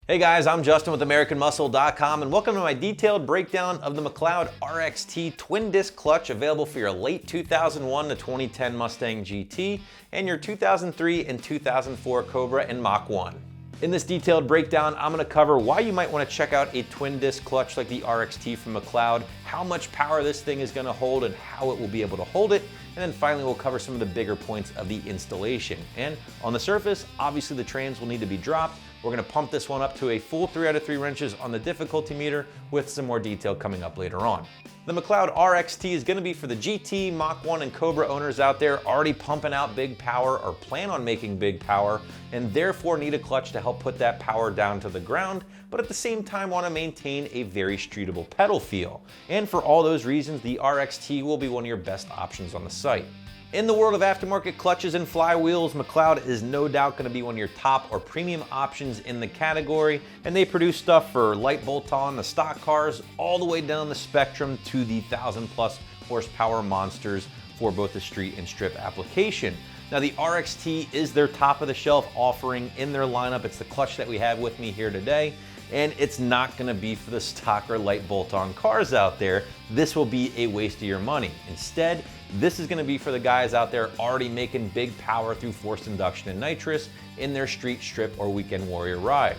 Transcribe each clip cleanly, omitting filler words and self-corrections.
Hey guys, I'm Justin with AmericanMuscle.com and welcome to my detailed breakdown of the McLeod RXT twin disc clutch available for your late 2001 to 2010 Mustang GT and your 2003 and 2004 Cobra and Mach 1. In this detailed breakdown, I'm going to cover why you might want to check out a twin disc clutch like the RXT from McLeod, how much power this thing is going to hold and how it will be able to hold it, and then finally we'll cover some of the bigger points of the installation. And on the surface, obviously the trans will need to be dropped. We're going to pump this one up to a full 3 out of 3 wrenches on the difficulty meter with some more detail coming up later on. The McLeod RXT is going to be for the GT, Mach 1, and Cobra owners out there already pumping out big power or plan on making big power and therefore need a clutch to help put that power down to the ground, but at the same time want to maintain a very streetable pedal feel. And for all those reasons, the RXT will be one of your best options on the site. In the world of aftermarket clutches and flywheels, McLeod is no doubt going to be one of your top or premium options in the category, and they produce stuff for light bolt-on, the stock cars, all the way down the spectrum to the 1,000+ horsepower monsters for both the street and strip application. Now the RXT is their top of the shelf offering in their lineup. It's the clutch that we have with me here today, and it's not going to be for the stock or light bolt-on cars out there. This will be a waste of your money. Instead, this is going to be for the guys out there already making big power through forced induction and nitrous in their street, strip, or weekend warrior ride.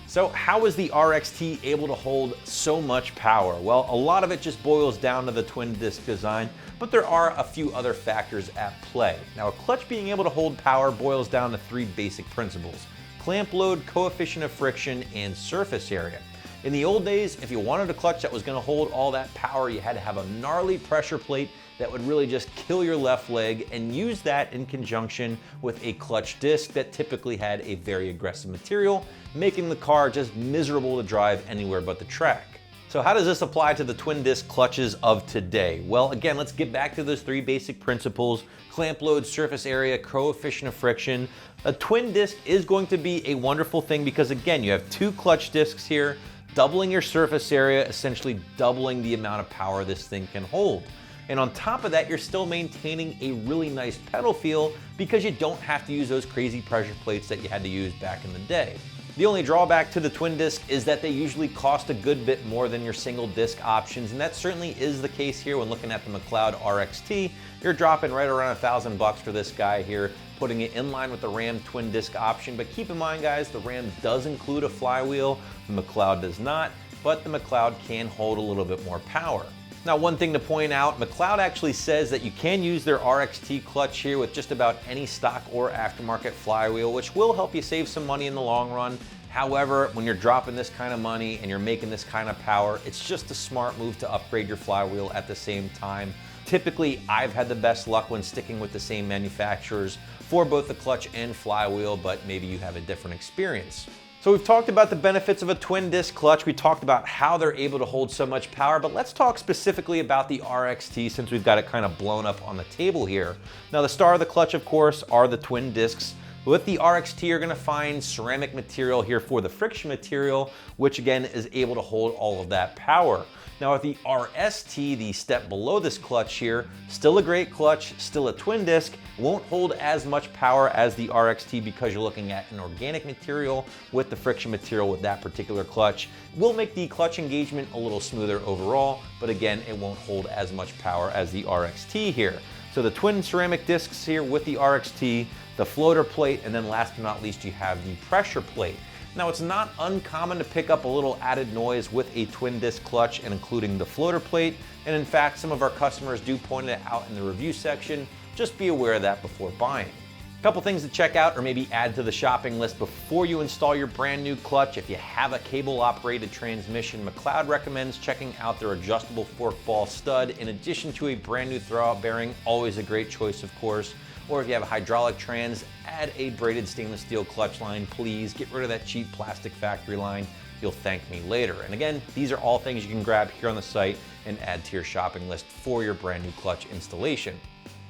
So how is the RXT able to hold so much power? Well, a lot of it just boils down to the twin disc design, but there are a few other factors at play. Now, a clutch being able to hold power boils down to 3 basic principles: clamp load, coefficient of friction, and surface area. In the old days, if you wanted a clutch that was going to hold all that power, you had to have a gnarly pressure plate that would really just kill your left leg, and use that in conjunction with a clutch disc that typically had a very aggressive material, making the car just miserable to drive anywhere but the track. So how does this apply to the twin disc clutches of today? Well, again, let's get back to those 3 basic principles: clamp load, surface area, coefficient of friction. A twin disc is going to be a wonderful thing because, again, you have 2 clutch discs here, doubling your surface area, essentially doubling the amount of power this thing can hold. And on top of that, you're still maintaining a really nice pedal feel because you don't have to use those crazy pressure plates that you had to use back in the day. The only drawback to the twin disc is that they usually cost a good bit more than your single disc options, and that certainly is the case here when looking at the McLeod RXT. You're dropping right around $1,000 for this guy here, putting it in line with the Ram twin disc option. But keep in mind, guys, the Ram does include a flywheel, the McLeod does not, but the McLeod can hold a little bit more power. Now, one thing to point out, McLeod actually says that you can use their RXT clutch here with just about any stock or aftermarket flywheel, which will help you save some money in the long run. However, when you're dropping this kind of money and you're making this kind of power, it's just a smart move to upgrade your flywheel at the same time. Typically, I've had the best luck when sticking with the same manufacturers for both the clutch and flywheel, but maybe you have a different experience. So we've talked about the benefits of a twin disc clutch. We talked about how they're able to hold so much power, but let's talk specifically about the RXT since we've got it kind of blown up on the table here. Now, the star of the clutch, of course, are the twin discs. With the RXT, you're going to find ceramic material here for the friction material, which again is able to hold all of that power. Now with the RST, the step below this clutch here, still a great clutch, still a twin disc, won't hold as much power as the RXT because you're looking at an organic material with the friction material with that particular clutch. Will make the clutch engagement a little smoother overall, but again, it won't hold as much power as the RXT here. So the twin ceramic discs here with the RXT, the floater plate, and then last but not least, you have the pressure plate. Now, it's not uncommon to pick up a little added noise with a twin disc clutch and including the floater plate. And in fact, some of our customers do point it out in the review section. Just be aware of that before buying. A couple things to check out or maybe add to the shopping list before you install your brand new clutch. If you have a cable operated transmission, McLeod recommends checking out their adjustable fork ball stud in addition to a brand new throwout bearing, always a great choice, of course. Or if you have a hydraulic trans, add a braided stainless steel clutch line, please. Get rid of that cheap plastic factory line. You'll thank me later. And again, these are all things you can grab here on the site and add to your shopping list for your brand new clutch installation.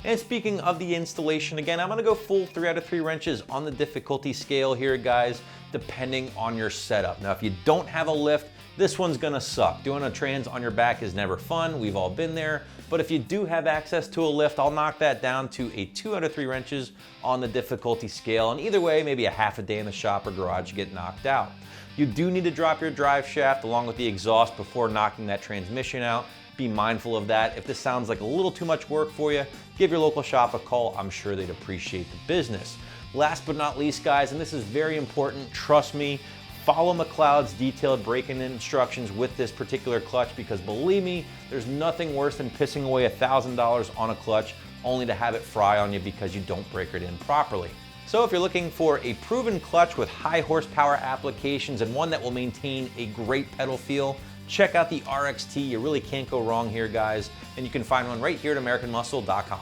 And speaking of the installation, again, I'm gonna go full 3 out of 3 wrenches on the difficulty scale here, guys, depending on your setup. Now, if you don't have a lift, this one's gonna suck. Doing a trans on your back is never fun. We've all been there. But if you do have access to a lift, I'll knock that down to a 2 out of 3 wrenches on the difficulty scale. And either way, maybe a half a day in the shop or garage to get knocked out. You do need to drop your drive shaft along with the exhaust before knocking that transmission out. Be mindful of that. If this sounds like a little too much work for you, give your local shop a call. I'm sure they'd appreciate the business. Last but not least, guys, and this is very important, trust me, follow McLeod's detailed break-in instructions with this particular clutch, because believe me, there's nothing worse than pissing away $1,000 on a clutch only to have it fry on you because you don't break it in properly. So if you're looking for a proven clutch with high horsepower applications and one that will maintain a great pedal feel, check out the RXT. You really can't go wrong here, guys. And you can find one right here at AmericanMuscle.com.